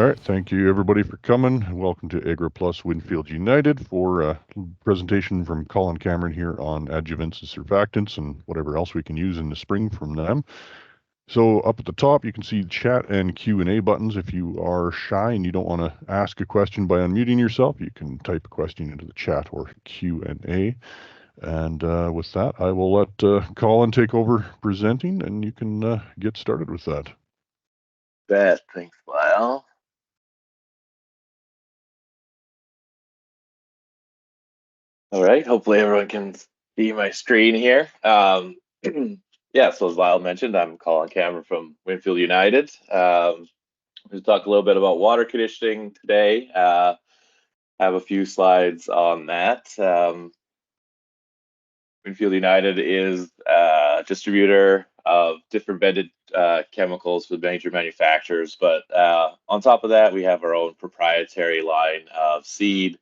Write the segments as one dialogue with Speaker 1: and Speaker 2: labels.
Speaker 1: All right, thank you everybody for coming. Welcome to AgroPlus Winfield United for a presentation from Colin Cameron here on adjuvants and surfactants and whatever else we can use in the spring from them. So up at the top, you can see chat and Q&A buttons. If you are shy and you don't want to ask a question by unmuting yourself, you can type a question into the chat or Q&A. And with that, I will let Colin take over presenting, and you can get started with that.
Speaker 2: Bet. Thanks, Lyle. All right. Hopefully everyone can see my screen here. Yeah, so as Lyle mentioned, I'm Colin Cameron from Winfield United. We'll talk a little bit about water conditioning today. I have a few slides on that. Winfield United is a distributor of different vended chemicals with major manufacturers, but on top of that, we have our own proprietary line of seed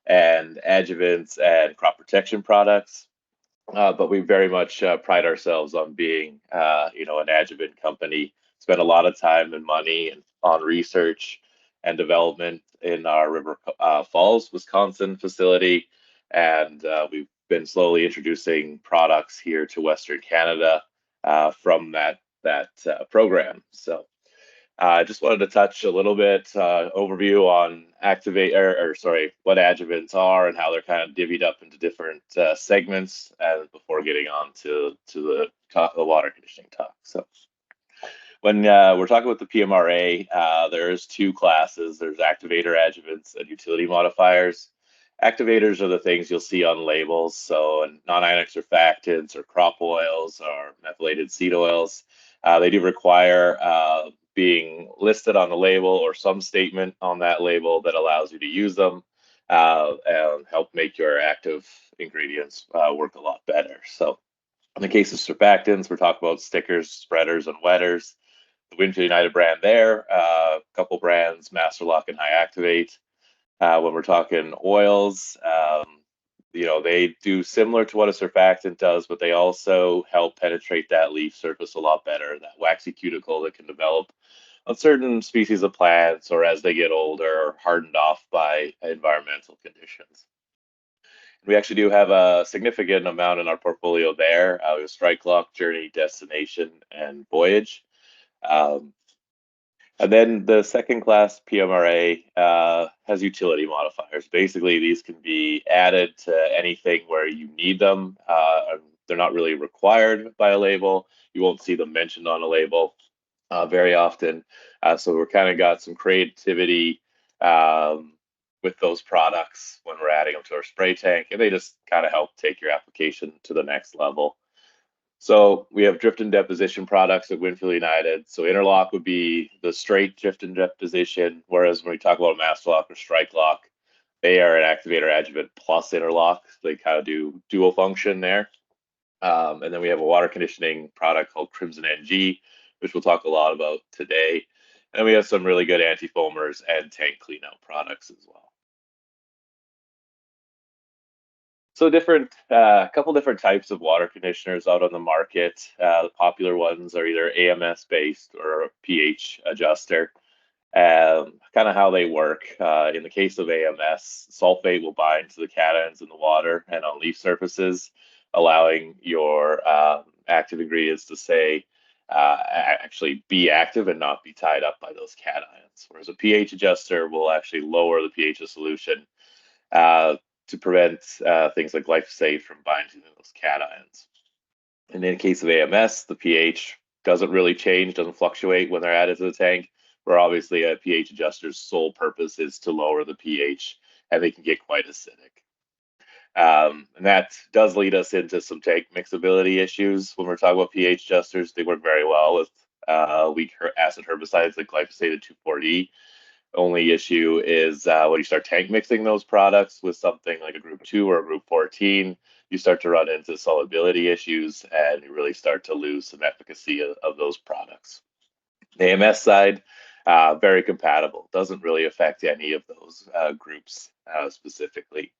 Speaker 2: and adjuvants and crop protection products. But we very much pride ourselves on being, an adjuvant company. Spend a lot of time and money on research and development in our River Falls, Wisconsin facility, and we've been slowly introducing products here to Western Canada from that program. So I just wanted to touch a little bit overview on what adjuvants are and how they're kind of divvied up into different segments, and before getting on to the water conditioning talk. So when we're talking about the PMRA, there's two classes. There's activator adjuvants and utility modifiers. Activators are the things you'll see on labels, so non-ionic surfactants or crop oils or methylated seed oils. They do require being listed on the label or some statement on that label that allows you to use them and help make your active ingredients work a lot better. So in the case of surfactants, we're talking about stickers, spreaders, and wetters. The Winfield United brand there, a couple brands, Master Lock and High Activate. When we're talking oils, they do similar to what a surfactant does, but they also help penetrate that leaf surface a lot better, that waxy cuticle that can develop on certain species of plants or as they get older or hardened off by environmental conditions. We actually do have a significant amount in our portfolio there. We have Strike Lock, Journey, Destination, and Voyage. And then the second class PMRA has utility modifiers. Basically, these can be added to anything where you need them. They're not really required by a label. You won't see them mentioned on a label very often. So we're kind of got some creativity with those products when we're adding them to our spray tank, and they just kind of help take your application to the next level. So we have drift and deposition products at Winfield United. So interlock would be the straight drift and deposition, whereas when we talk about Master Lock or Strike Lock, they are an activator adjuvant plus interlock. They kind of do dual function there. And then we have a water conditioning product called Crimson NG, which we'll talk a lot about today. And we have some really good anti-foamers and tank cleanout products as well. So couple different types of water conditioners out on the market. The popular ones are either AMS based or a pH adjuster. Kind of how they work. In the case of AMS, sulfate will bind to the cations in the water and on leaf surfaces, allowing your active ingredients to actually be active and not be tied up by those cations. Whereas a pH adjuster will actually lower the pH of solution to prevent things like glyphosate from binding to those cations. And in the case of AMS, the pH doesn't really change, doesn't fluctuate when they're added to the tank, where obviously a pH adjuster's sole purpose is to lower the pH, and they can get quite acidic. And that does lead us into some tank mixability issues. When we're talking about pH adjusters, they work very well with weak acid herbicides like glyphosate and 2,4-D. Only issue is when you start tank mixing those products with something like a group 2 or a group 14, you start to run into solubility issues and you really start to lose some efficacy of those products. The AMS side, very compatible, doesn't really affect any of those groups specifically.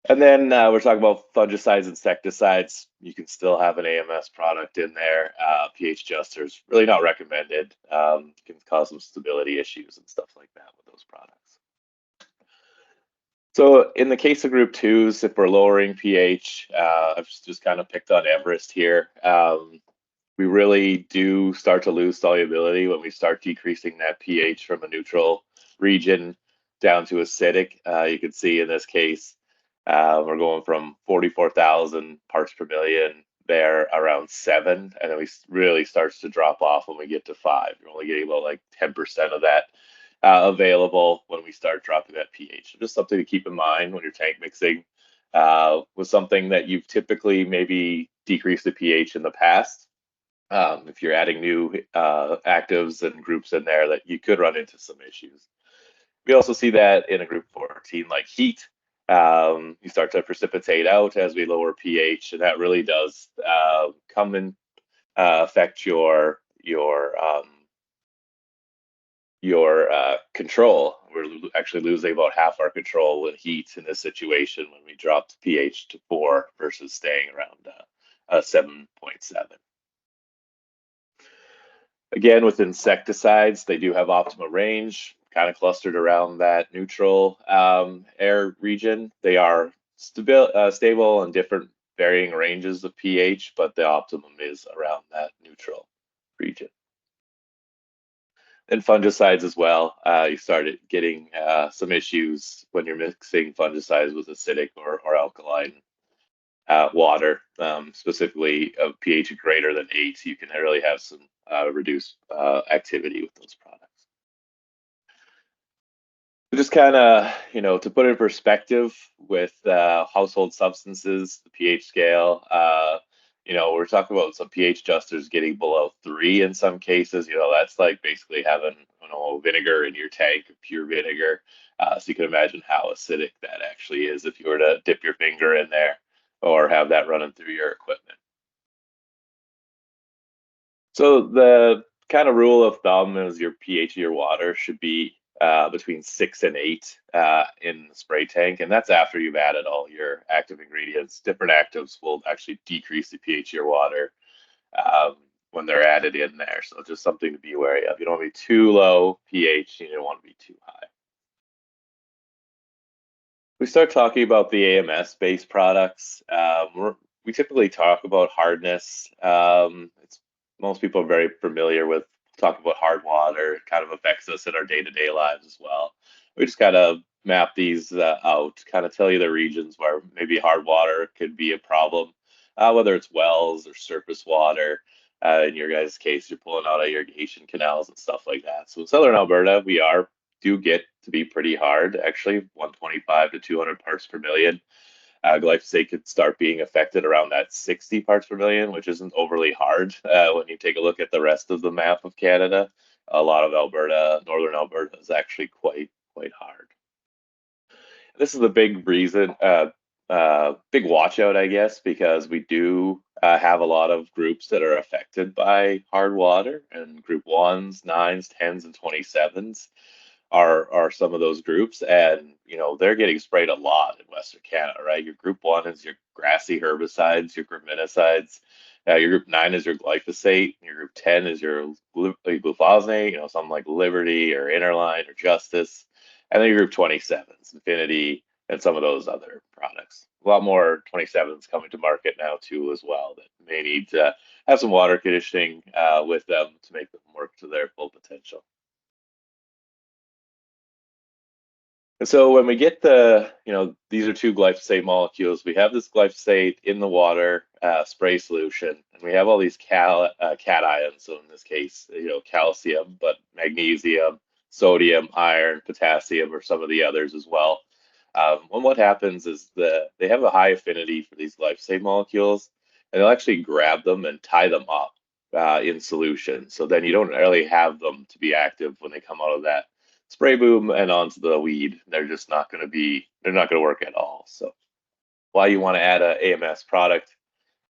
Speaker 2: And then we're talking about fungicides, insecticides. You can still have an AMS product in there. pH adjusters, really not recommended. Can cause some stability issues and stuff like that with those products. So in the case of group twos, if we're lowering pH, I've just kind of picked on Everest here. We really do start to lose solubility when we start decreasing that pH from a neutral region down to acidic. You can see in this case, we're going from 44,000 parts per million there around 7, and then we really starts to drop off when we get to 5. You're only getting about like 10% of that available when we start dropping that pH. So just something to keep in mind when you're tank mixing with something that you've typically maybe decreased the pH in the past. If you're adding new actives and groups in there, that you could run into some issues. We also see that in a group 14, like heat. You start to precipitate out as we lower pH, and that really does come and affect your control. We're actually losing about half our control with heat in this situation when we dropped pH to 4 versus staying around 7.7. Again, with insecticides, they do have optimal range, kind of clustered around that neutral air region. They are stable in different varying ranges of pH, but the optimum is around that neutral region. And fungicides as well. You started getting some issues when you're mixing fungicides with acidic or alkaline water, specifically of pH greater than 8. You can really have some reduced activity with those products. Just kind of, to put it in perspective with household substances, the pH scale, we're talking about some pH adjusters getting below 3 in some cases. That's like basically having, vinegar in your tank, pure vinegar. So you can imagine how acidic that actually is if you were to dip your finger in there or have that running through your equipment. So the kind of rule of thumb is your pH of your water should be between 6 and 8 in the spray tank, and that's after you've added all your active ingredients. Different actives will actually decrease the pH of your water um, when they're added in there. So just something to be wary of. You don't want to be too low pH, you don't want to be too high. We start talking about the AMS based products. We typically talk about hardness. Most people are very familiar with talking about hard water. It kind of affects us in our day-to-day lives as well. We just kind of map these out, kind of tell you the regions where maybe hard water could be a problem, whether it's wells or surface water. In your guys' case, you're pulling out of irrigation canals and stuff like that. So in southern Alberta, we do get to be pretty hard, actually, 125 to 200 parts per million. Glyphosate could start being affected around that 60 parts per million, which isn't overly hard when you take a look at the rest of the map of Canada. A lot of Alberta, northern Alberta, is actually quite hard. This is a big reason, big watch out, I guess, because we do have a lot of groups that are affected by hard water, and group 1s, 9s, 10s, and 27s are some of those groups, and they're getting sprayed a lot in Western Canada, right? Your group 1 is your grassy herbicides, your graminicides. Your group 9 is your glyphosate. Your group 10 is your glufosinate, something like Liberty or Interline or Justice. And then your group 27s, Infinity, and some of those other products. A lot more 27s coming to market now too as well that may need to have some water conditioning with them to make them work to their full potential. And so when we get these are two glyphosate molecules. We have this glyphosate in the water spray solution, and we have all these cations. So in this case, calcium, but magnesium, sodium, iron, potassium, or some of the others as well. And what happens is they have a high affinity for these glyphosate molecules, and they'll actually grab them and tie them up in solution. So then you don't really have them to be active when they come out of that spray boom and onto the weed. They're not going to work at all. So why you want to add a AMS product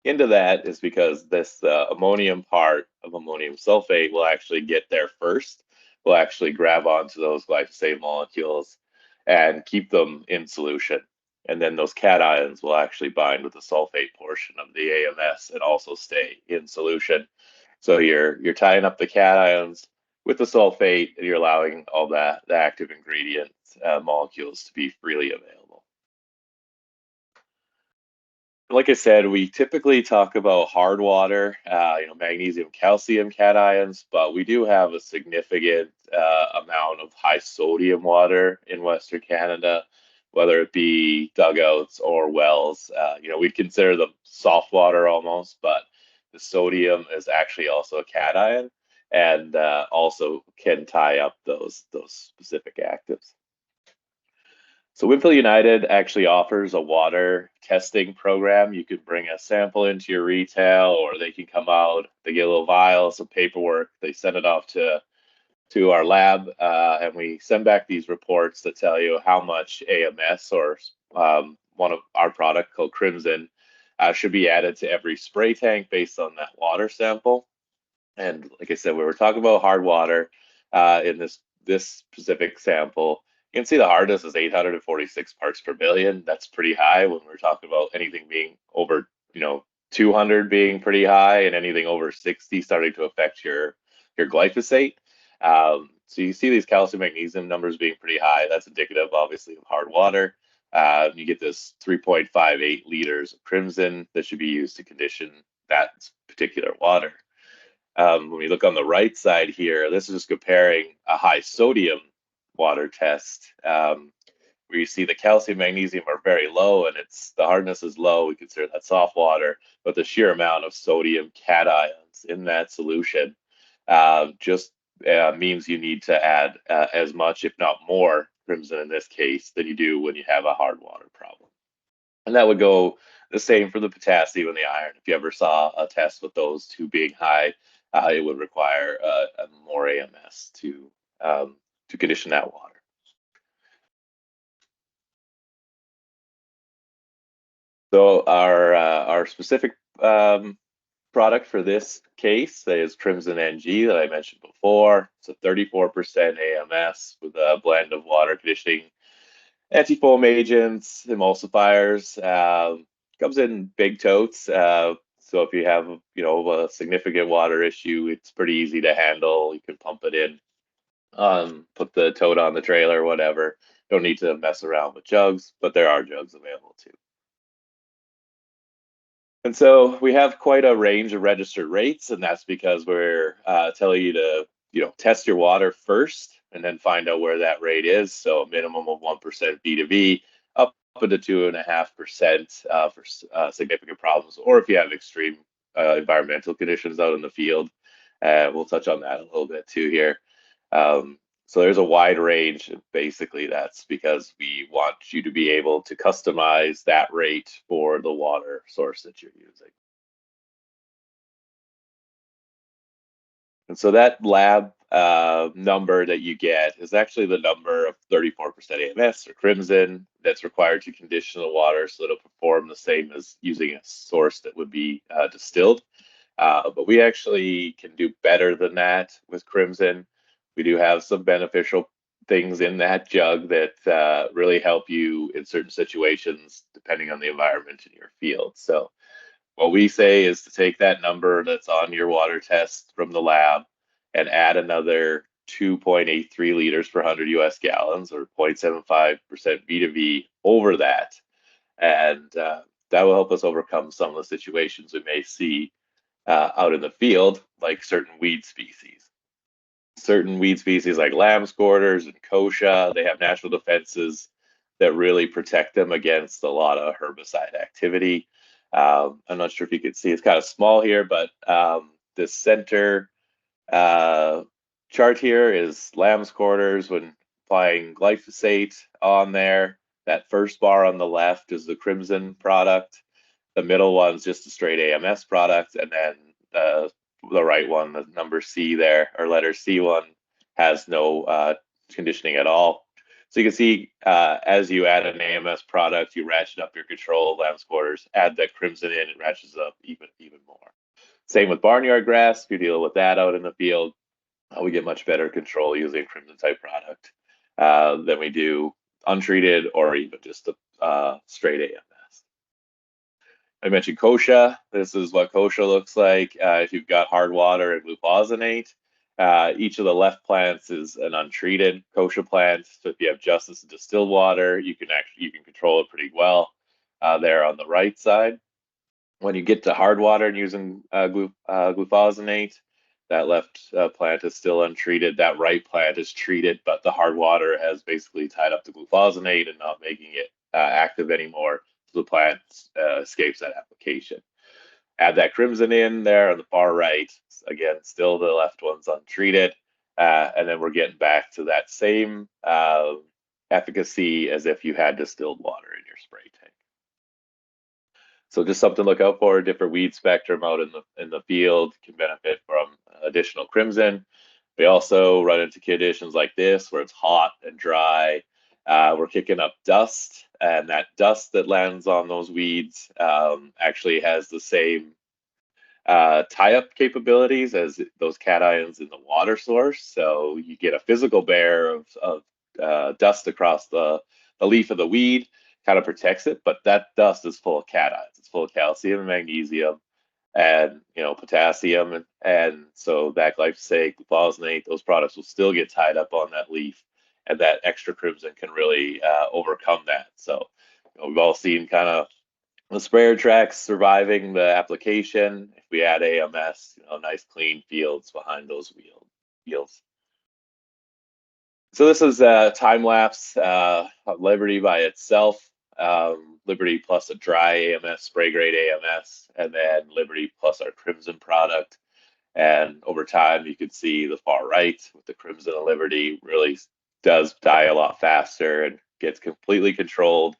Speaker 2: into that is because this ammonium part of ammonium sulfate will actually get there first, will actually grab onto those glyphosate molecules and keep them in solution. and then those cations will actually bind with the sulfate portion of the AMS and also stay in solution. So you're tying up the cations with the sulfate, and you're allowing all the active ingredient molecules to be freely available. Like I said, we typically talk about hard water, magnesium, calcium cations, but we do have a significant amount of high sodium water in Western Canada, whether it be dugouts or wells. We'd consider them soft water almost, but the sodium is actually also a cation and also can tie up those specific actives. So Winfield United actually offers a water testing program. You could bring a sample into your retail, or they can come out, they get a little vial, some paperwork, they send it off to our lab, and we send back these reports that tell you how much AMS or one of our product called Crimson should be added to every spray tank based on that water sample. And like I said, we were talking about hard water in this specific sample. You can see the hardness is 846 parts per billion. That's pretty high when we're talking about anything being over, 200 being pretty high, and anything over 60 starting to affect your glyphosate. So you see these calcium magnesium numbers being pretty high. That's indicative, obviously, of hard water. You get this 3.58 liters of Crimson that should be used to condition that particular water. When we look on the right side here, this is just comparing a high sodium water test, where you see the calcium, magnesium are very low, and the hardness is low. We consider that soft water, but the sheer amount of sodium cations in that solution just means you need to add as much, if not more, Crimson in this case than you do when you have a hard water problem. And that would go the same for the potassium and the iron. If you ever saw a test with those two being high, it would require more AMS to condition that water. So our specific product for this case is Crimson NG that I mentioned before. It's a 34% AMS with a blend of water conditioning, anti-foam agents, emulsifiers. Comes in big totes. So if you have, a significant water issue, it's pretty easy to handle. You can pump it in, put the tote on the trailer, whatever. Don't need to mess around with jugs, but there are jugs available too. And so we have quite a range of registered rates, and that's because we're telling you to, test your water first and then find out where that rate is. So a minimum of 1% B2B, up to 2.5% for significant problems, or if you have extreme environmental conditions out in the field. We'll touch on that a little bit too here. So there's a wide range. Basically, that's because we want you to be able to customize that rate for the water source that you're using. And so that lab number that you get is actually the number of 34% AMS or Crimson that's required to condition the water so it'll perform the same as using a source that would be distilled. But we actually can do better than that with Crimson. We do have some beneficial things in that jug that really help you in certain situations, depending on the environment in your field. So what we say is to take that number that's on your water test from the lab and add another 2.83 liters per 100 US gallons, or 0.75% B2V over that. And that will help us overcome some of the situations we may see out in the field, like certain weed species. Certain weed species like lamb's quarters and kochia, they have natural defenses that really protect them against a lot of herbicide activity. I'm not sure if you can see, it's kind of small here, but this center chart here is lamb's quarters when applying glyphosate on there. That first bar on the left is the Crimson product. The middle one's just a straight AMS product, and then the right one, the number C there, or letter C one, has no conditioning at all. So you can see as you add an AMS product, you ratchet up your control of lamb's quarters. Add that Crimson in, it ratchets up even more. Same with barnyard grass. If you deal with that out in the field, we get much better control using Crimson type product than we do untreated or even just straight AMS. I mentioned kochia. This is what kochia looks like if you've got hard water and glufosinate. Each of the left plants is an untreated kochia plant. So if you have just this distilled water, you can control it pretty well there on the right side. When you get to hard water and using glufosinate, that left plant is still untreated. That right plant is treated, but the hard water has basically tied up the glufosinate and not making it active anymore. So the plant escapes that application. Add that crimson in there on the far right. Again, still the left one's untreated. And then we're getting back to that same efficacy as if you had distilled water in your spray tank. So just something to look out for. Different weed spectrum out in the field can benefit from additional crimson. We also run into conditions like this where it's hot and dry. We're kicking up dust, and that dust that lands on those weeds actually has the same tie-up capabilities as those cations in the water source. So you get a physical bear of dust across the leaf of the weed, kind of protects it, but that dust is full of cations. It's full of calcium and magnesium and potassium, and so that glyphosate, glufosinate, those products will still get tied up on that leaf, and that extra crimson can really overcome that. So we've all seen kind of the sprayer tracks surviving the application. If we add AMS, nice clean fields behind those wheels. So this is a time lapse of Liberty by itself, Liberty plus a dry AMS, spray grade AMS, and then Liberty plus our crimson product. And over time, you can see the far right with the crimson and Liberty really does die a lot faster and gets completely controlled.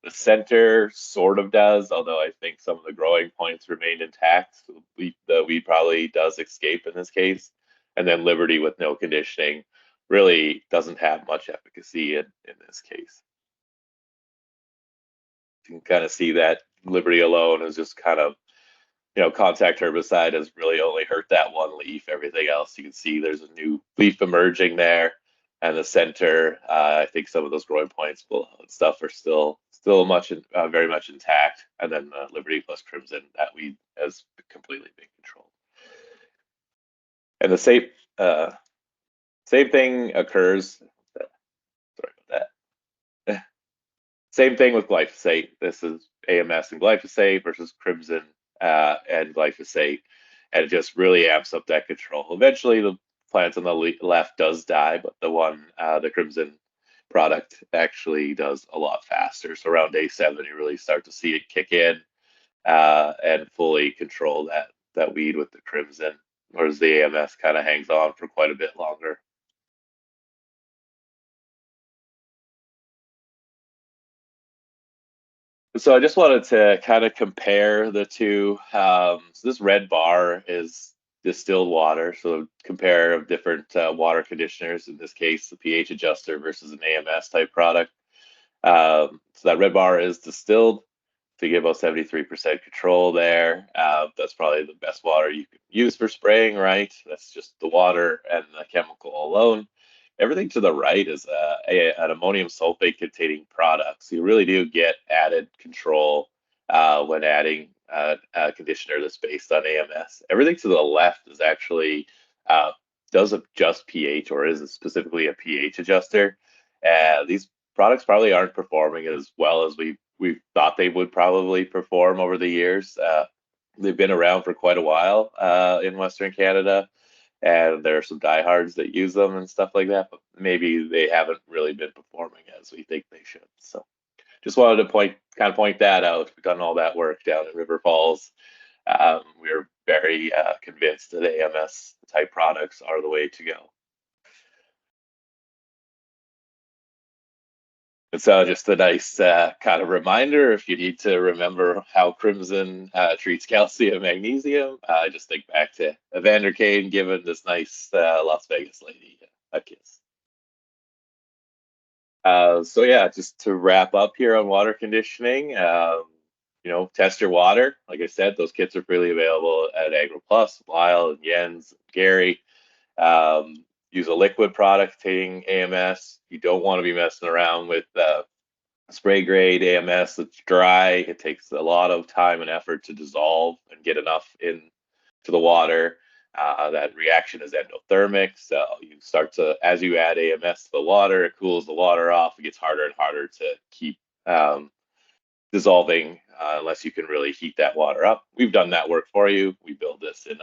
Speaker 2: The center sort of does, although I think some of the growing points remained intact. So the weed probably does escape in this case. And then Liberty with no conditioning really doesn't have much efficacy in this case. You can kind of see that Liberty alone is just kind of, contact herbicide has really only hurt that one leaf. Everything else, you can see there's a new leaf emerging there. And the center, I think some of those growing points and stuff are still very much intact. And then Liberty plus Crimson, that weed has completely been controlled. And the same thing occurs. Sorry about that. Same thing with glyphosate. This is AMS and glyphosate versus Crimson and glyphosate, and it just really amps up that control. Eventually, the plant on the left does die, but the Crimson product actually does a lot faster. So around day 7, you really start to see it kick in and fully control that weed with the Crimson, whereas the AMS kind of hangs on for quite a bit longer. So I just wanted to kind of compare the two. So this red bar is distilled water. So compare of different water conditioners, in this case, the pH adjuster versus an AMS type product. So that red bar is distilled. So you get about 73% control there. That's probably the best water you can use for spraying, right? That's just the water and the chemical alone. Everything to the right is an ammonium sulfate containing product. So you really do get added control when adding a conditioner that's based on AMS. Everything to the left is actually does adjust pH, or is specifically a pH adjuster. These products probably aren't performing as well as we thought they would probably perform over the years. They've been around for quite a while in Western Canada, and there are some diehards that use them and stuff like that, but maybe they haven't really been performing as we think they should. So just wanted to point that out. We've done all that work down in River Falls. We're very convinced that AMS type products are the way to go. And so just a nice kind of reminder, if you need to remember how Crimson treats calcium and magnesium, just think back to Evander Kane giving this nice Las Vegas lady a kiss. So yeah, just to wrap up here on water conditioning, test your water. Like I said, those kits are freely available at AgroPlus, Lyle, Jens, Gary. Use a liquid product containing AMS. You don't want to be messing around with spray grade AMS that's dry. It takes a lot of time and effort to dissolve and get enough into the water. That reaction is endothermic, so you start to, as you add AMS to the water, it cools the water off. It gets harder and harder to keep dissolving unless you can really heat that water up. We've done that work for you. We build this in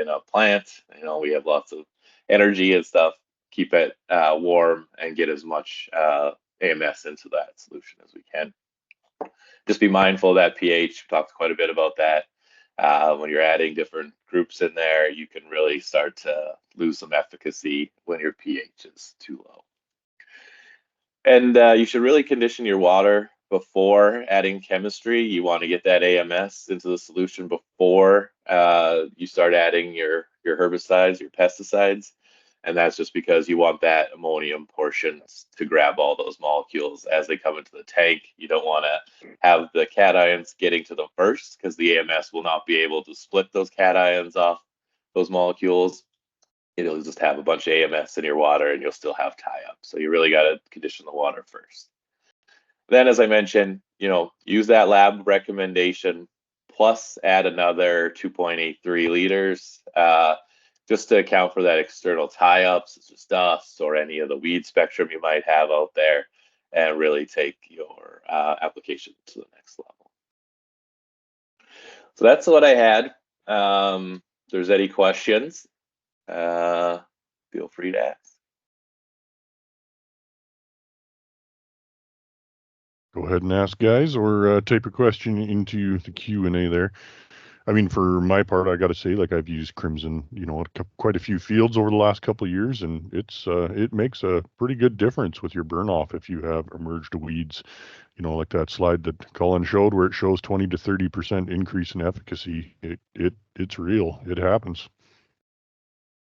Speaker 2: a plant. You know, we have lots of energy and stuff. Keep it warm and get as much AMS into that solution as we can. Just be mindful of that pH. We talked quite a bit about that. When you're adding different groups in there, you can really start to lose some efficacy when your pH is too low. And you should really condition your water before adding chemistry. You want to get that AMS into the solution before you start adding your herbicides, your pesticides. And that's just because you want that ammonium portion to grab all those molecules as they come into the tank. You don't want to have the cations getting to them first, because the AMS will not be able to split those cations off those molecules. It'll just have a bunch of AMS in your water and you'll still have tie-up. So you really got to condition the water first. Then, as I mentioned, use that lab recommendation plus add another 2.83 liters just to account for that external tie-ups, such as dust or any of the weed spectrum you might have out there, and really take your application to the next level. So that's what I had. If there's any questions, feel free to ask.
Speaker 1: Go ahead and ask, guys, or type a question into the Q&A there. I mean, for my part, I got to say, like, I've used Crimson, quite a few fields over the last couple of years, and it makes a pretty good difference with your burn off if you have emerged weeds. Like that slide that Colin showed where it shows 20 to 30% increase in efficacy. It's real. It happens.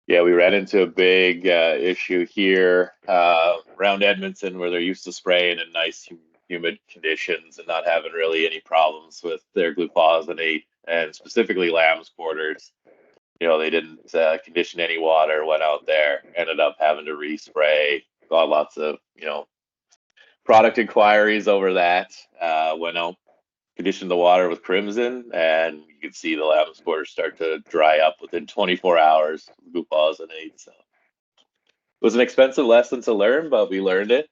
Speaker 2: Yeah, we ran into a big issue here around Edmonton, where they're used to spraying in nice humid conditions and not having really any problems with their glyphosate, and specifically lamb's quarters. They didn't condition any water, went out there, ended up having to respray, got lots of, product inquiries over that. Went out, conditioned the water with Crimson, and you could see the lamb's quarters start to dry up within 24 hours with glufosinate. So it was an expensive lesson to learn, but we learned it.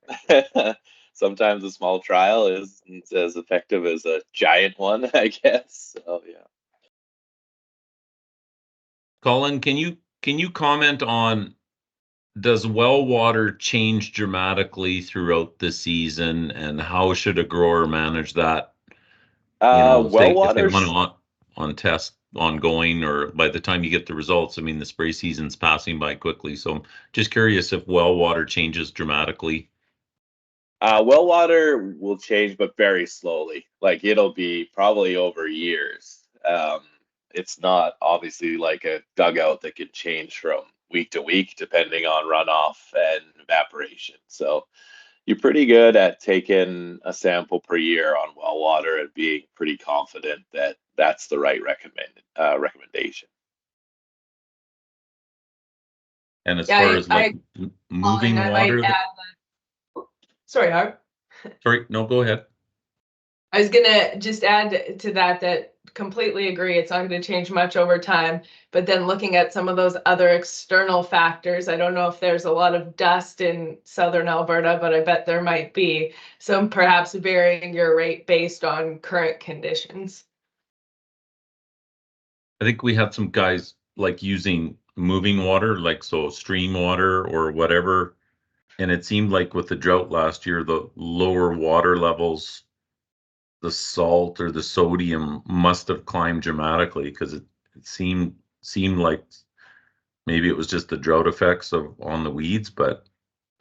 Speaker 2: Sometimes a small trial isn't as effective as a giant one, I guess. So yeah.
Speaker 3: Colin, can you comment on, does well water change dramatically throughout the season, and how should a grower manage that?
Speaker 2: Well
Speaker 3: If they
Speaker 2: water.
Speaker 3: want on test ongoing, or by the time you get the results, I mean, the spray season's passing by quickly. So I'm just curious if well water changes dramatically.
Speaker 2: Well water will change, but very slowly. Like, it'll be probably over years. It's not obviously like a dugout that can change from week to week depending on runoff and evaporation. So you're pretty good at taking a sample per year on well water and being pretty confident that that's the right recommendation.
Speaker 3: And as far as moving water,
Speaker 4: sorry, Harv.
Speaker 3: Sorry, no, go ahead.
Speaker 4: I was gonna just add to that completely agree. It's not going to change much over time. But then looking at some of those other external factors, I don't know if there's a lot of dust in southern Alberta, but I bet there might be. So perhaps varying your rate based on current conditions.
Speaker 3: I think we had some guys using moving water, so stream water or whatever. And it seemed like with the drought last year, the lower water levels, the salt or the sodium must have climbed dramatically, because it seemed like maybe it was just the drought effects on the weeds. But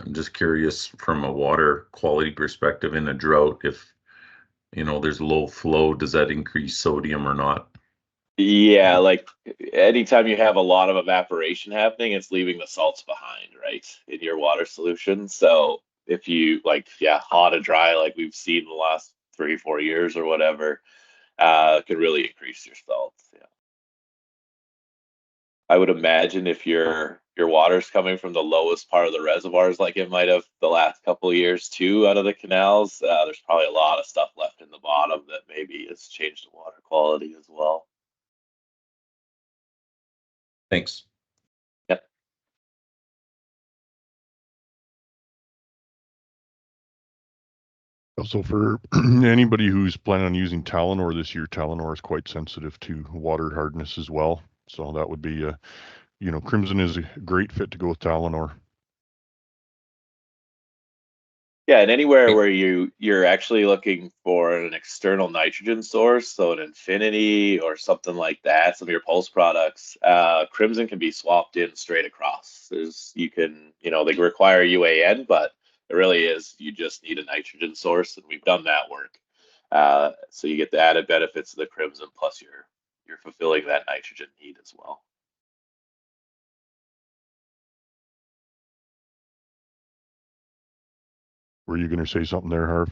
Speaker 3: I'm just curious from a water quality perspective in a drought, if there's low flow, does that increase sodium or not?
Speaker 2: Yeah, like anytime you have a lot of evaporation happening, it's leaving the salts behind, right, in your water solution. So if you hot and dry, like we've seen in the last 3-4 years or whatever, could really increase your salts. Yeah. I would imagine if you're your water's coming from the lowest part of the reservoirs, like it might have the last couple of years too, out of the canals, there's probably a lot of stuff left in the bottom that maybe has changed the water quality as well.
Speaker 3: Thanks.
Speaker 2: Yep.
Speaker 1: Also, for anybody who's planning on using Talonor this year, Talonor is quite sensitive to water hardness as well. So that would be, Crimson is a great fit to go with Talonor.
Speaker 2: Yeah, and anywhere where you're actually looking for an external nitrogen source, so an Infinity or something like that, some of your pulse products, Crimson can be swapped in straight across. They require UAN, but it really is, you just need a nitrogen source, and we've done that work. So you get the added benefits of the Crimson, plus you're fulfilling that nitrogen need as well.
Speaker 1: Were you going to say something there, Harv?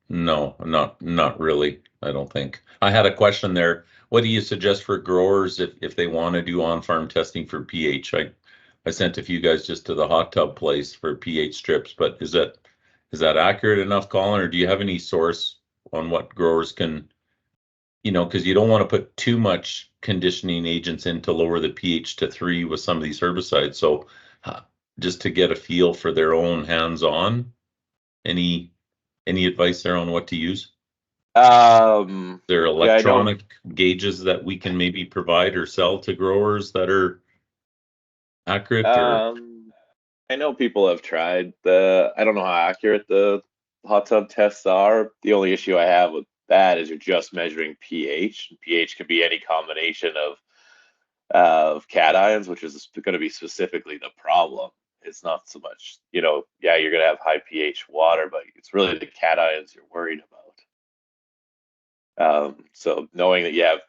Speaker 3: No, not really. I don't think. I had a question there. What do you suggest for growers if they want to do on-farm testing for pH? I sent a few guys just to the hot tub place for pH strips, but is that accurate enough, Colin, or do you have any source on what growers can, because you don't want to put too much conditioning agents in to lower the pH to 3 with some of these herbicides. So just to get a feel for their own hands-on, any advice there on what to use? There are electronic gauges that we can maybe provide or sell to growers that are accurate, or
Speaker 2: I know people have tried I don't know how accurate the hot tub tests are. The only issue I have with that is you're just measuring pH. pH could be any combination of cations, which is going to be specifically the problem. It's not so much, you're going to have high pH water, but it's really the cations you're worried about. So knowing that you have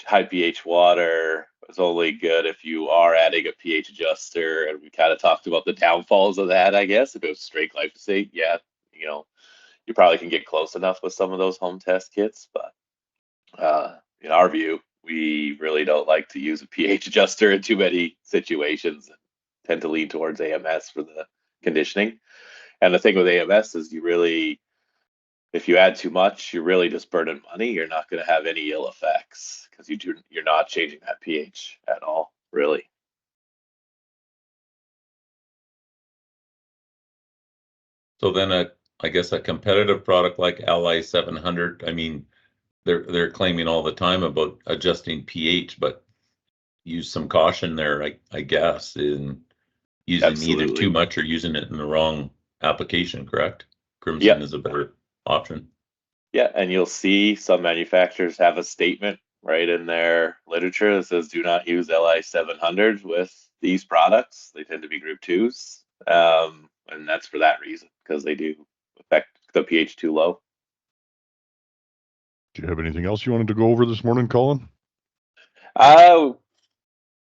Speaker 2: high pH water is only good if you are adding a pH adjuster, and we kind of talked about the downfalls of that, I guess. If it was straight glyphosate, yeah, you probably can get close enough with some of those home test kits, but in our view, we really don't like to use a pH adjuster in too many situations, and tend to lean towards AMS for the conditioning. And the thing with AMS is if you add too much, you're really just burning money. You're not going to have any ill effects because you're not changing that pH at all, really.
Speaker 3: so then I guess a competitive product like LI 700, I mean, they're claiming all the time about adjusting pH, but use some caution there, I guess, in using
Speaker 2: Absolutely.
Speaker 3: either too much or using it in the wrong application, correct? Crimson
Speaker 2: Yep.
Speaker 3: is a better option.
Speaker 2: Yeah, and you'll see some manufacturers have a statement right in their literature that says do not use LI 700 with these products. They tend to be group 2s. And that's for that reason, because they do affect the pH too low.
Speaker 1: Do you have anything else you wanted to go over this morning, Colin?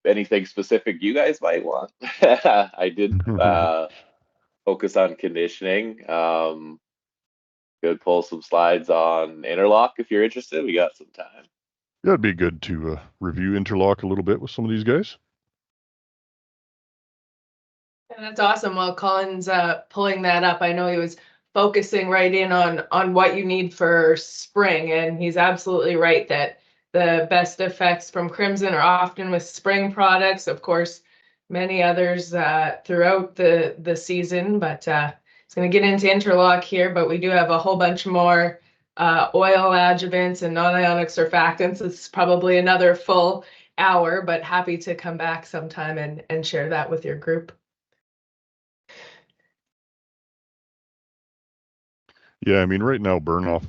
Speaker 2: Anything specific you guys might want? I did focus on conditioning. Could pull some slides on interlock if you're interested. We got some time.
Speaker 1: Yeah, it'd be good to review interlock a little bit with some of these guys.
Speaker 4: And that's awesome. While Colin's pulling that up, I know he was focusing right in on what you need for spring, and he's absolutely right that the best effects from Crimson are often with spring products. Of course, many others throughout the season, but it's going to get into interlock here. But we do have a whole bunch more oil adjuvants and non-ionic surfactants. It's probably another full hour, but happy to come back sometime and share that with your group.
Speaker 1: Yeah, I mean, right now, burn-off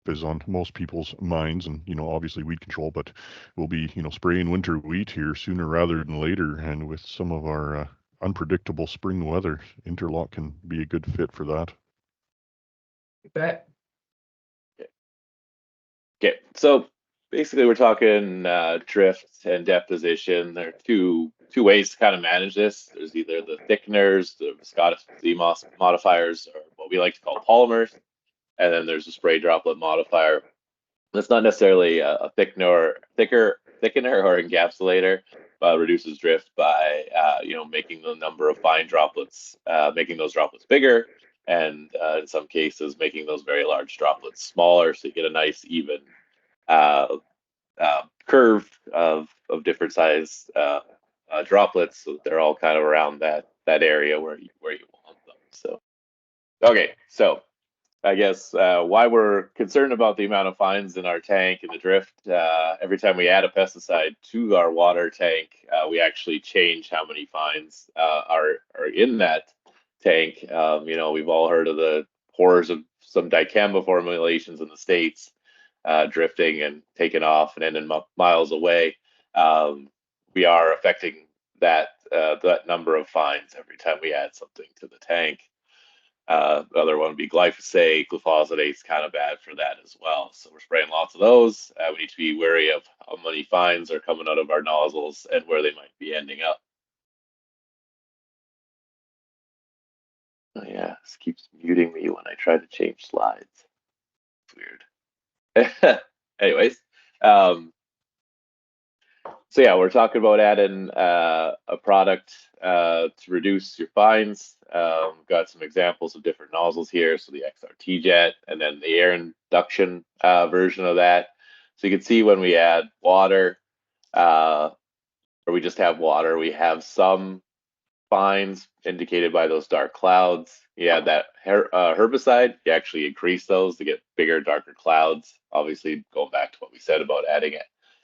Speaker 1: is on most people's minds, and, obviously weed control, but we'll be, spraying winter wheat here sooner rather than later. And with some of our unpredictable spring weather, interlock can be a good fit for that.
Speaker 4: You bet.
Speaker 2: Okay, so basically we're talking drift and deposition. There are two ways to kind of manage this. There's either the thickeners, the viscosity modifiers, or what we like to call polymers, and then there's a spray droplet modifier. That's not necessarily a thicker thickener or encapsulator, reduces drift by making the number of fine droplets, making those droplets bigger, and in some cases making those very large droplets smaller, so you get a nice even curve of different size droplets, so they're all kind of around that area where you want them. So okay, so I guess why we're concerned about the amount of fines in our tank and the drift. Every time we add a pesticide to our water tank, we actually change how many fines are in that tank. We've all heard of the horrors of some dicamba formulations in the States, drifting and taking off and ending miles away. We are affecting that number of fines every time we add something to the tank. The other one would be glyphosate. Glyphosate is kind of bad for that as well. So we're spraying lots of those. We need to be wary of how many fines are coming out of our nozzles and where they might be ending up. Oh yeah, this keeps muting me when I try to change slides. It's weird. Anyways, so yeah, we're talking about adding a product to reduce your fines. Got some examples of different nozzles here. So the XRT jet, and then the air induction version of that. So you can see when we add water, or we just have water, we have some fines indicated by those dark clouds. You add that herbicide, you actually increase those to get bigger, darker clouds. Obviously, going back to what we said about adding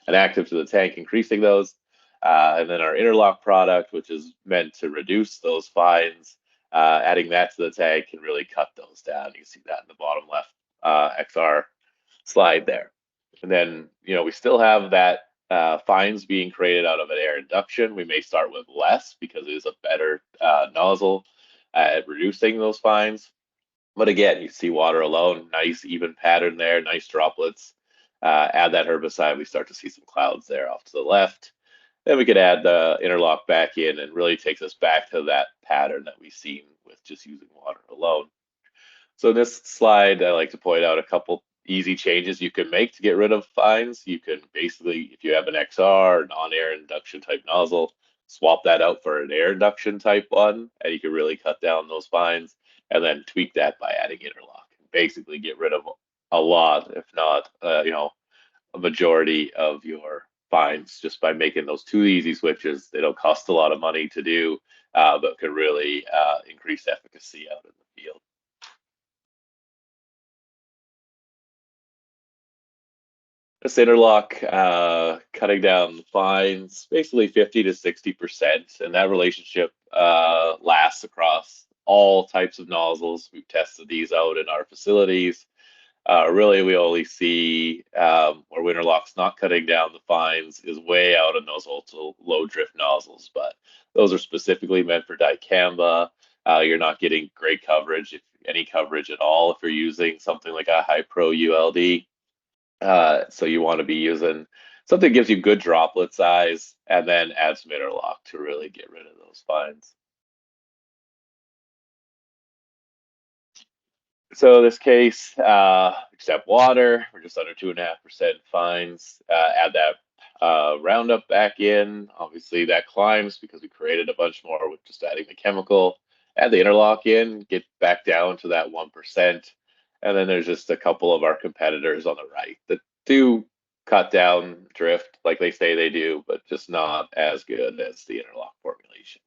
Speaker 2: an active to the tank, increasing those. And then our interlock product, which is meant to reduce those fines, adding that to the tank can really cut those down. You can see that in the bottom left XR slide there. And then, we still have that fines being created out of an air induction. We may start with less because it is a better nozzle at reducing those fines. But again, you see water alone, nice even pattern there, nice droplets. Add that herbicide, we start to see some clouds there off to the left. Then we could add the interlock back in, and really takes us back to that pattern that we've seen with just using water alone. So in this slide, I like to point out a couple easy changes you can make to get rid of fines. You can basically, if you have an XR, non-air induction type nozzle, swap that out for an air induction type one, and you can really cut down those fines, and then tweak that by adding interlock. Basically get rid of a lot, if not, a majority of your fines just by making those two easy switches. They don't cost a lot of money to do, but can really increase efficacy out in the field. This interlock, cutting down the fines, basically 50 to 60%, and that relationship lasts across all types of nozzles. We've tested these out in our facilities. Really, we only see where interlock's not cutting down the fines is way out in those ultra low drift nozzles, but those are specifically meant for dicamba. You're not getting great coverage, if any coverage at all, if you're using something like a high pro ULD. So you want to be using something that gives you good droplet size, and then add some interlock to really get rid of those fines. So in this case, except water, we're just under 2.5% fines. Add that Roundup back in. Obviously that climbs because we created a bunch more with just adding the chemical. Add the interlock in, get back down to that 1%. And then there's just a couple of our competitors on the right that do cut down drift like they say they do, but just not as good as the interlock formulation.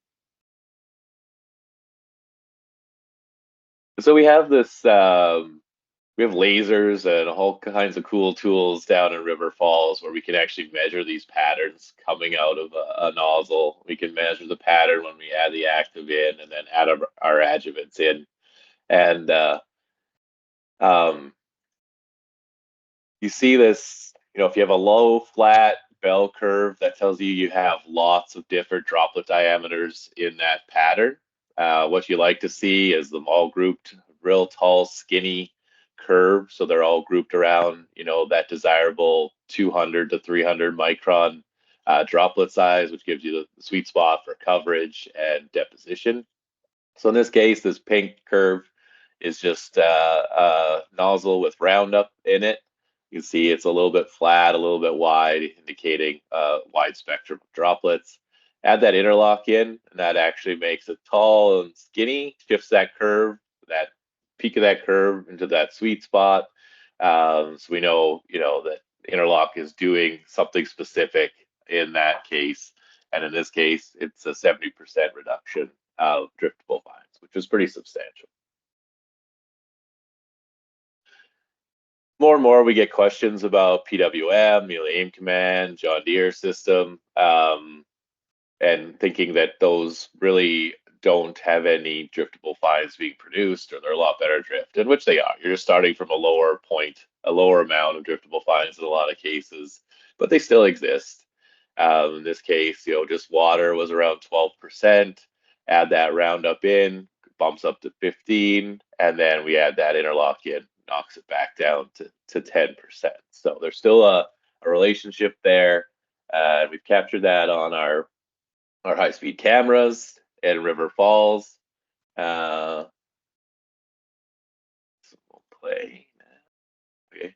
Speaker 2: So we have this, we have lasers and all kinds of cool tools down in River Falls where we can actually measure these patterns coming out of a nozzle. We can measure the pattern when we add the active in, and then add our adjuvants in. And you see this, if you have a low flat bell curve, that tells you have lots of different droplet diameters in that pattern. What you like to see is them all grouped, real tall, skinny curve. So they're all grouped around, that desirable 200 to 300 micron droplet size, which gives you the sweet spot for coverage and deposition. So in this case, this pink curve is just a nozzle with Roundup in it. You can see it's a little bit flat, a little bit wide, indicating wide spectrum of droplets. Add that interlock in, and that actually makes it tall and skinny, shifts that curve, that peak of that curve into that sweet spot. So we know, that interlock is doing something specific in that case. And in this case, it's a 70% reduction of driftable fines, which is pretty substantial. More and more, we get questions about PWM, AIM command, John Deere system, and thinking that those really don't have any driftable fines being produced, or they're a lot better drift, in which they are. You're just starting from a lower point, a lower amount of driftable fines in a lot of cases, but they still exist. In this case, just water was around 12%. Add that Roundup in, bumps up to 15, and then we add that interlock in, knocks it back down to 10%. So there's still a relationship there. We've captured that on our high-speed cameras in River Falls. So we'll play now. Okay.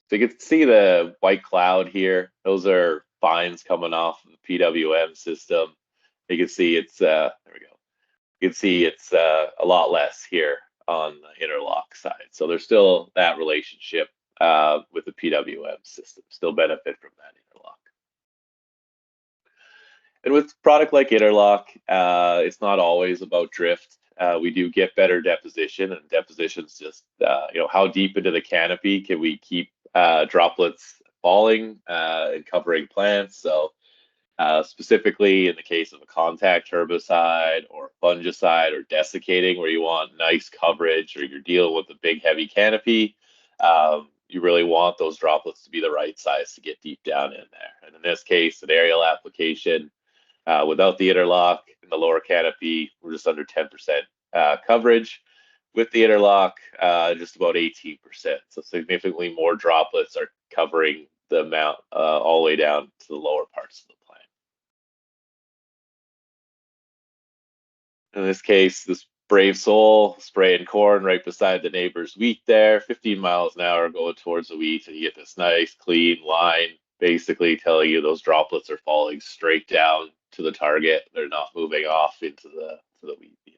Speaker 2: So you can see the white cloud here. Those are fines coming off of the PWM system. You can see it's there we go. You can see it's a lot less here on the interlock side. So there's still that relationship with the PWM system. Still benefit from that interlock. And with product like interlock, it's not always about drift. We do get better deposition, and deposition's just how deep into the canopy can we keep droplets falling and covering plants. So specifically in the case of a contact herbicide or fungicide or desiccating, where you want nice coverage, or you're dealing with a big heavy canopy, you really want those droplets to be the right size to get deep down in there. And in this case, an aerial application without the interlock in the lower canopy, we're just under 10% coverage. With the interlock, just about 18%. So significantly more droplets are covering the amount all the way down to the lower parts of the plant. In this case, this brave soul spraying corn right beside the neighbor's wheat there, 15 miles an hour going towards the wheat, and you get this nice clean line, basically telling you those droplets are falling straight down to the target. They're not moving off into the wheat field.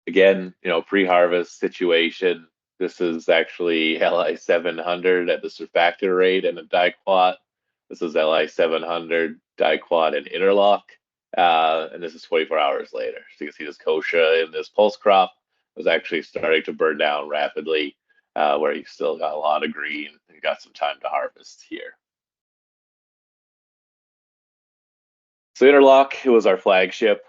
Speaker 2: Again, pre-harvest situation. This is actually LI 700 at the surfactant rate and a diquat. This is LI 700 diquat and interlock. And this is 24 hours later. So you can see this kochia in this pulse crop was actually starting to burn down rapidly, where you still got a lot of green and got some time to harvest here. So interlock, it was our flagship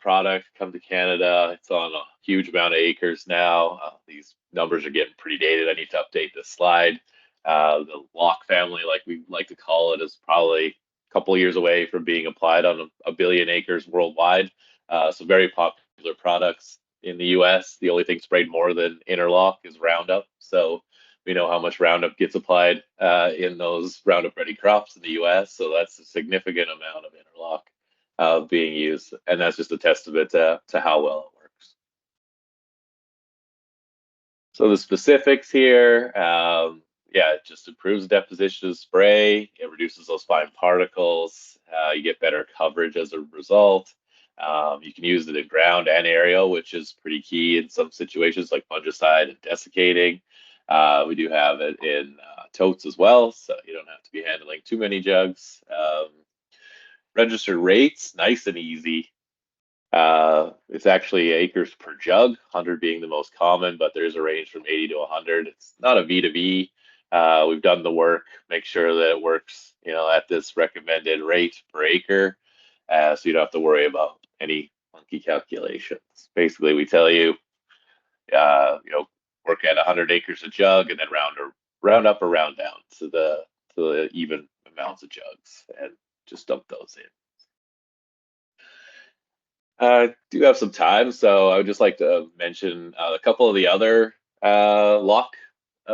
Speaker 2: product. Come to Canada. It's on a huge amount of acres now. These numbers are getting pretty dated. I need to update this slide. The lock family, like we like to call it, is probably a couple of years away from being applied on a billion acres worldwide. So very popular products in the US. The only thing sprayed more than interlock is Roundup. So we know how much Roundup gets applied in those Roundup ready crops in the US. So that's a significant amount of interlock being used. And that's just a testament to how well it works. So the specifics here, it just improves deposition of spray. It reduces those fine particles. You get better coverage as a result. You can use it in ground and aerial, which is pretty key in some situations like fungicide and desiccating. We do have it in totes as well, so you don't have to be handling too many jugs. Registered rates, nice and easy. It's actually acres per jug, 100 being the most common, but there's a range from 80 to 100. It's not a V2V. We've done the work, make sure that it works, at this recommended rate per acre, so you don't have to worry about any funky calculations. Basically, we tell you, work at 100 acres a jug, and then round up or round down to the even amounts of jugs, and just dump those in. I do have some time, so I would just like to mention a couple of the other lock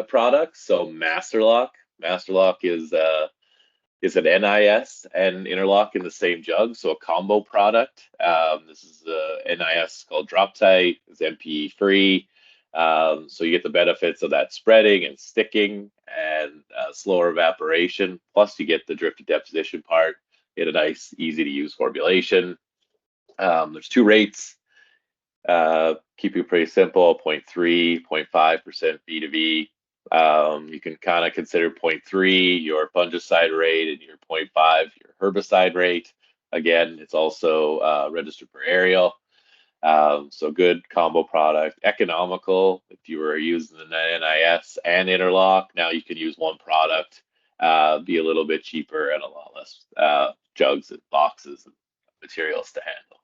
Speaker 2: products. So Masterlock is an NIS and interlock in the same jug, so a combo product. This is the NIS called Drop Tight. It's MPE free. So you get the benefits of that spreading and sticking and slower evaporation. Plus you get the drifted deposition part in a nice, easy to use formulation. There's 2 rates. Keep it pretty simple, 0.3, 0.5% B2B. You can kind of consider 0.3 your fungicide rate and your 0.5 your herbicide rate. Again, it's also registered per aerial. So good combo product, economical. If you were using the NIS and interlock, now you can use one product, be a little bit cheaper and a lot less jugs and boxes and materials to handle.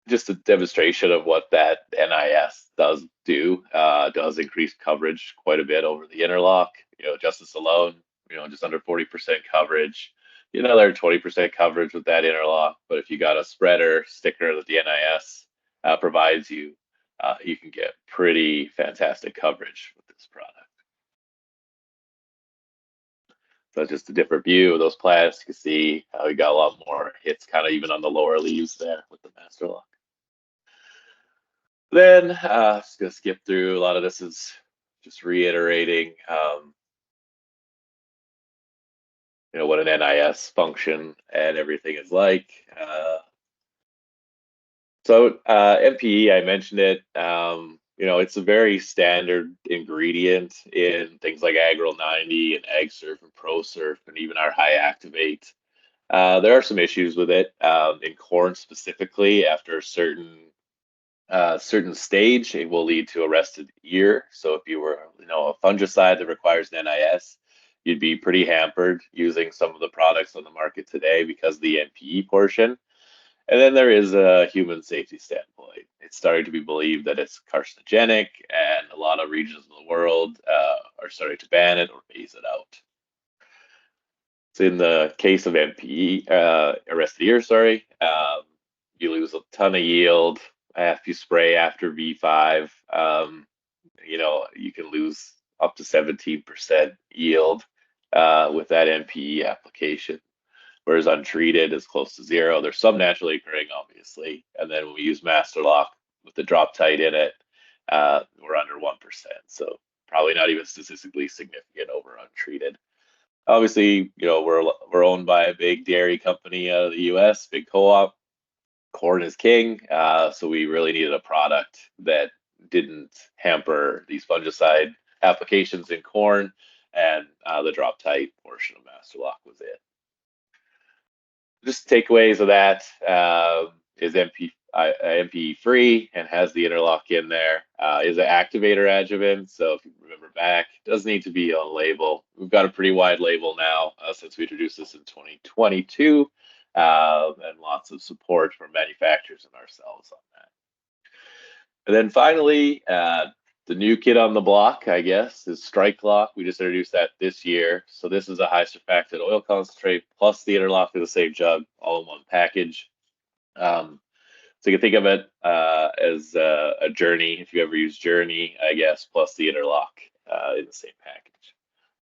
Speaker 2: Just a demonstration of what that NIS does do. Does increase coverage quite a bit over the interlock. Just this alone, just under 40% coverage. Another 20% coverage with that interlock. But if you got a spreader sticker that the NIS provides you, you can get pretty fantastic coverage with this product. So just a different view of those plants. You can see how we got a lot more hits kind of even on the lower leaves there with the master lock. Then just gonna skip through. A lot of this is just reiterating what an NIS function and everything is like. So MPE, I mentioned it. It's a very standard ingredient in things like Agro 90 and AgSurf and ProSurf and even our high activate. There are some issues with it in corn specifically. After a certain stage, it will lead to arrested ear. So if you were, a fungicide that requires an NIS, you'd be pretty hampered using some of the products on the market today because of the MPE portion. And then there is a human safety standpoint. It's starting to be believed that it's carcinogenic, and a lot of regions of the world are starting to ban it or phase it out. So in the case of MPE, arrested ear, you lose a ton of yield. If you spray after V5, you can lose up to 17% yield with that MPE application. Whereas untreated is close to 0. There's some naturally occurring, obviously. And then when we use Master Lock with the drop tight in it, we're under 1%. So probably not even statistically significant over untreated. Obviously, we're owned by a big dairy company out of the US, big co-op. Corn is king. So we really needed a product that didn't hamper these fungicide applications in corn. And the drop tight portion of Master Lock was it. Just takeaways of that is MP free and has the interlock in there. Is an activator adjuvant. So if you remember back, it does need to be on label. We've got a pretty wide label now since we introduced this in 2022 and lots of support from manufacturers and ourselves on that. And then finally, the new kid on the block, I guess, is Strike Lock. We just introduced that this year. So this is a high surfactant oil concentrate plus the interlock in the same jug, all in one package. So you can think of it as a Journey, if you ever use Journey, I guess, plus the interlock in the same package.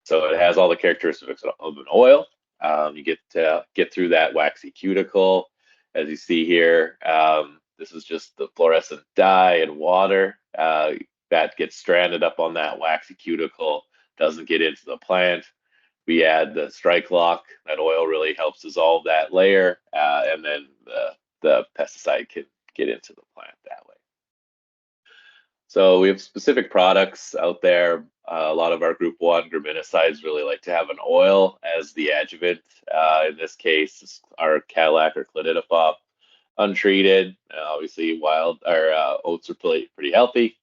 Speaker 2: So it has all the characteristics of an oil. You get through that waxy cuticle, as you see here. This is just the fluorescent dye and water. That gets stranded up on that waxy cuticle, doesn't get into the plant. We add the Strike Lock. That oil really helps dissolve that layer, and then the pesticide can get into the plant that way. So we have specific products out there. A lot of our Group 1 graminicides really like to have an oil as the adjuvant. In this case, our Cadillac or Clinidifop, untreated. Obviously, oats are pretty healthy.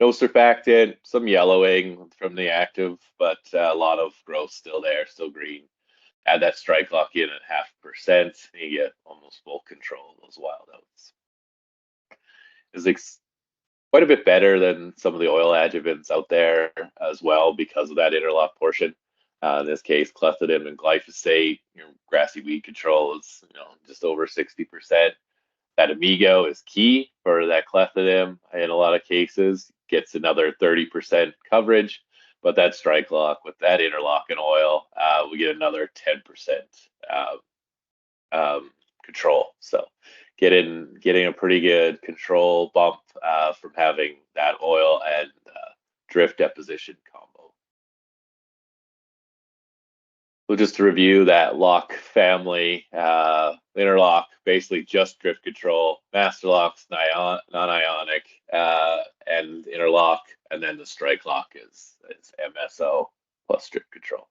Speaker 2: No surfactant, some yellowing from the active, but a lot of growth still there, still green. Add that Strike Lock in at 0.5%, and you get almost full control of those wild oats. It's quite a bit better than some of the oil adjuvants out there as well because of that interlock portion. In this case, clethodim and glyphosate, your grassy weed control is just over 60%. That Amigo is key for that clethodim in a lot of cases. Gets another 30% coverage, but that Strike Lock with that interlock and oil, we get another 10% control. So getting a pretty good control bump from having that oil and drift deposition combo. So just to review that lock family, interlock, basically just drift control, master locks, non-ionic, and interlock, and then the strike lock is MSO plus drift control.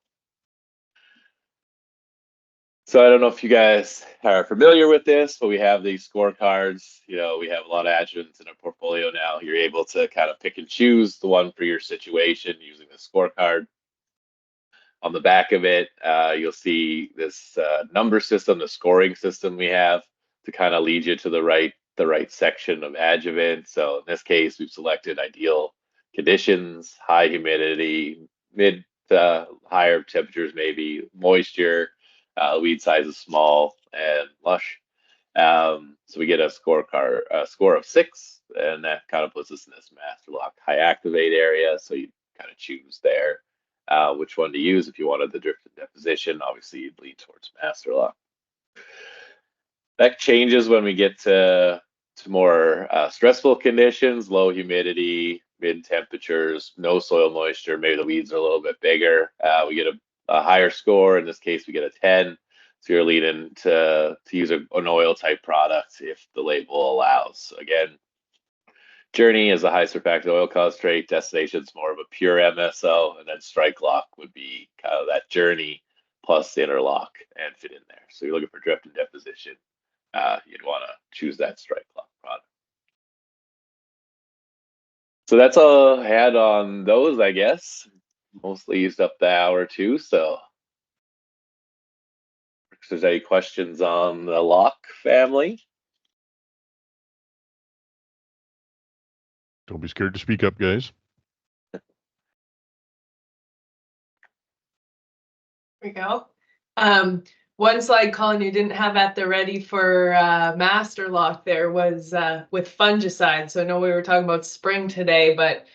Speaker 2: So I don't know if you guys are familiar with this, but we have these scorecards. You know, we have a lot of adjuvants in our portfolio now. You're able to kind of pick and choose the one for your situation using the scorecard. On the back of it, you'll see this number system, the scoring system we have to kind of lead you to the right section of adjuvant. So in this case, we've selected ideal conditions, high humidity, mid to higher temperatures, maybe moisture. Weed size is small and lush. So we get a score of 6, and that kind of puts us in this master lock high activate area. So you kind of choose there which one to use. If you wanted the drift and deposition, obviously you'd lean towards master lock. That changes when we get to more stressful conditions, low humidity, mid temperatures, no soil moisture, maybe the weeds are a little bit bigger. We get a higher score. In this case, we get a 10. So you're leading to use an oil type product if the label allows. So again, Journey is a high surfactant oil concentrate. Destination's more of a pure MSO, and then strike lock would be kind of that Journey plus the interlock and fit in there. So you're looking for drift and deposition. You'd want to choose that strike lock product. So that's all I had on those, I guess. Mostly used up the hour too. So if there's any questions on the lock family.
Speaker 1: Don't be scared to speak up, guys.
Speaker 4: There we go. One slide, Colin, you didn't have at the ready for master lock there was with fungicide. So I know we were talking about spring today, but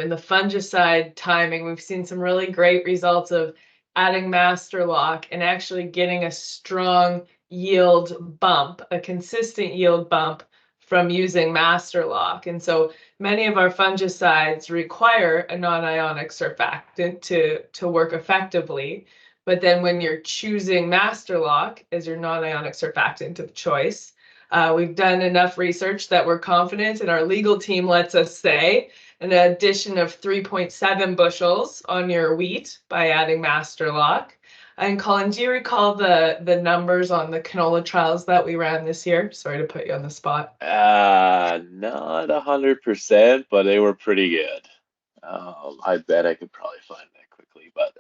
Speaker 4: in the fungicide timing, we've seen some really great results of adding master lock and actually getting a strong yield bump, a consistent yield bump from using master lock. And so many of our fungicides require a non-ionic surfactant to work effectively. But then when you're choosing master lock as your non-ionic surfactant of choice, we've done enough research that we're confident, and our legal team lets us say an addition of 3.7 bushels on your wheat by adding master lock. And Colin, do you recall the numbers on the canola trials that we ran this year? Sorry to put you on the spot.
Speaker 2: Not 100%, but they were pretty good. I bet I could probably find that quickly, but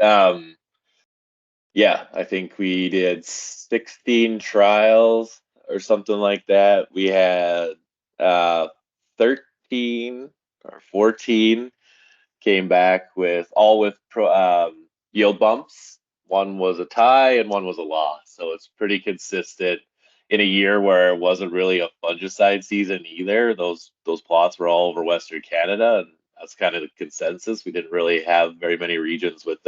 Speaker 2: yeah, I think we did 16 trials or something like that. We had 13 or 14 came back with yield bumps. One was a tie and one was a loss. So it's pretty consistent in a year where it wasn't really a fungicide season either. Those plots were all over Western Canada, and that's kind of the consensus. We didn't really have very many regions with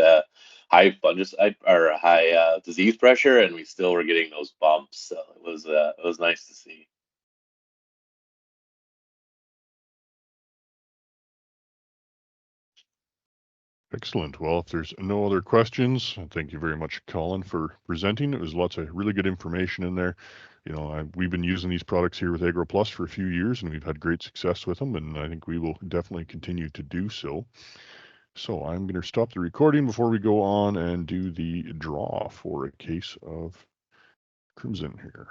Speaker 2: high fungicide or high disease pressure, and we still were getting those bumps. So it was nice to see.
Speaker 1: Excellent. Well, if there's no other questions, thank you very much, Colin, for presenting. It was lots of really good information in there. You know, we've been using these products here with AgroPlus for a few years, and we've had great success with them, and I think we will definitely continue to do so. So I'm going to stop the recording before we go on and do the draw for a case of Crimson here.